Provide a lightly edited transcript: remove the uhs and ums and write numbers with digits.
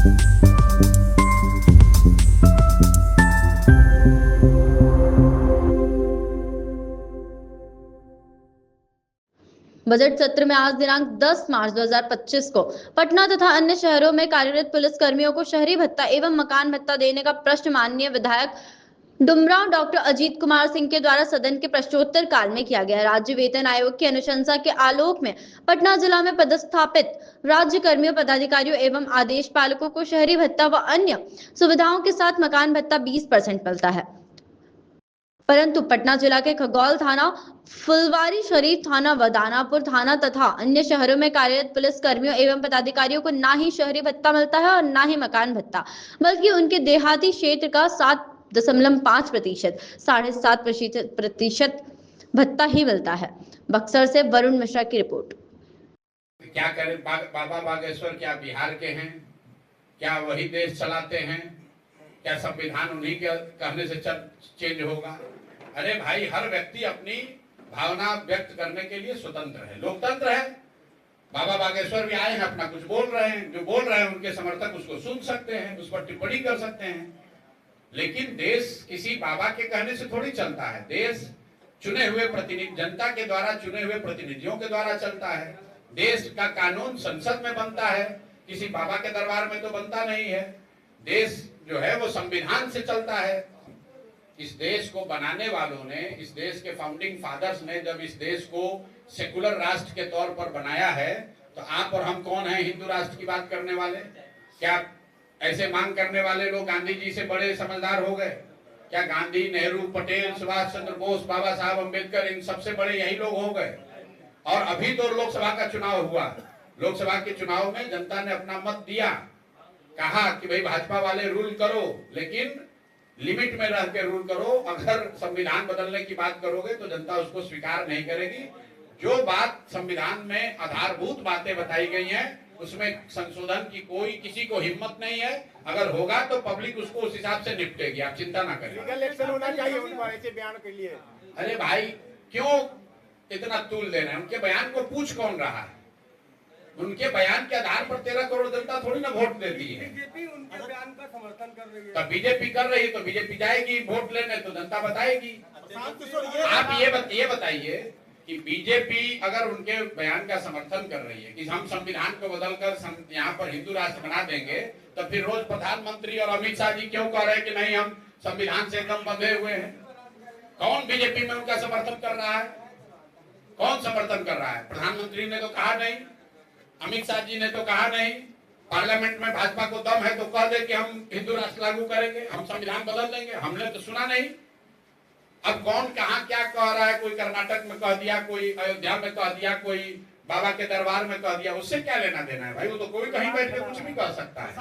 Budget सत्र में आज दिनांक 10 मार्च 2025 को पटना तथा अन्य शहरों में कार्यरत पुलिस कर्मियों को शहरी भत्ता एवं मकान भत्ता देने का प्रश्न माननीय विधायक डुमरांव डॉक्टर अजीत कुमार सिंह के द्वारा सदन के प्रश्नोत्तर काल में किया गया। राज्य वेतन आयोग की अनुशंसा के आलोक में पटना जिला में पदस्थापित राज्य कर्मियों, पदाधिकारियों एवं आदेश पालकों को शहरी भत्ता व अन्य सुविधाओं के साथ मकान भत्ता 20% मिलता है, परंतु पटना जिला के खगौल थाना, फुलवारी शरीफ थाना व दानापुर थाना तथा अन्य शहरों में कार्यरत पुलिस कर्मियों एवं पदाधिकारियों को ना ही शहरी भत्ता मिलता है और ना ही मकान भत्ता, बल्कि उनके देहाती क्षेत्र का 7.5%, 7.5% भत्ता ही मिलता है। बक्सर से वरुण मिश्रा की रिपोर्ट। क्या करें, बाबा बागेश्वर क्या बिहार के हैं? क्या वही देश चलाते हैं? क्या संविधान उन्हीं के कहने से चेंज होगा? अरे भाई, हर व्यक्ति अपनी भावना व्यक्त करने के लिए स्वतंत्र है, लोकतंत्र है। बाबा बागेश्वर भी आए हैं, अपना कुछ बोल रहे हैं, जो बोल रहे हैं उनके समर्थक उसको सुन सकते हैं, उस पर टिप्पणी कर सकते हैं, लेकिन देश किसी बाबा के कहने से थोड़ी चलता है। देश चुने हुए प्रतिनिधि, जनता के द्वारा चुने हुए प्रतिनिधियों के द्वारा चलता है। देश का कानून संसद में बनता है, किसी बाबा के दरबार में तो बनता नहीं है। देश जो है वो संविधान से चलता है। इस देश को बनाने वालों ने, इस देश के फाउंडिंग फादर्स ने जब इस देश को सेकुलर राष्ट्र के तौर पर बनाया है, तो आप और हम कौन हैं हिंदू राष्ट्र की बात करने वाले? क्या ऐसे मांग करने वाले लोग गांधी जी से बड़े समझदार हो गए? क्या गांधी, नेहरू, पटेल, सुभाष चंद्र बोस, बाबा साहब अम्बेडकर, इन सबसे बड़े यही लोग हो गए? और अभी तो लोकसभा का चुनाव हुआ, लोकसभा के चुनाव में जनता ने अपना मत दिया, कहा कि भाई भाजपा वाले रूल करो, लेकिन लिमिट में रह के रूल करो। अगर संविधान बदलने की बात करोगे तो जनता उसको स्वीकार नहीं करेगी। जो बात संविधान में आधारभूत बातें बताई गई हैं, उसमें संशोधन की कोई किसी को हिम्मत नहीं है। अगर होगा तो पब्लिक उसको उस हिसाब से निपटेगी, आप चिंता ना करिए। लीगल एक्शन होना चाहिए उन पर ऐसे बयान के लिए। अरे भाई, क्यों इतना तूल दे रहे हैं? उनके बयान को पूछ कौन रहा है? उनके बयान के आधार पर 13 करोड़ जनता थोड़ी ना वोट देती है। बीजेपी उनके बयान का समर्थन कर रही है। तो बीजेपी कर रही है तो बीजेपी जाएगी वोट लेने, तो जनता बताएगी। आप ये बताइए कि बीजेपी अगर उनके बयान का समर्थन कर रही है कि हम संविधान को बदलकर यहाँ पर हिंदू राष्ट्र बना देंगे, तो फिर रोज प्रधानमंत्री और अमित शाह जी क्यों कह रहे हैं कि नहीं हम संविधान से एकदम बंधे हुए हैं? कौन बीजेपी में उनका समर्थन कर रहा है? कौन समर्थन कर रहा है? प्रधानमंत्री ने तो कहा नहीं, अमित शाह जी ने तो कहा नहीं, पार्लियामेंट में भाजपा को दम है तो कह दे कि हम हिंदू राष्ट्र लागू करेंगे, हम संविधान बदल देंगे। हमने तो सुना नहीं। अब कौन कहां क्या कह रहा है? कोई कर्नाटक में कह दिया, कोई अयोध्या में कह दिया, कोई बाबा के दरबार में कह दिया, उससे क्या लेना देना है भाई? वो तो कोई कहीं बैठ के कुछ भी कह सकता है।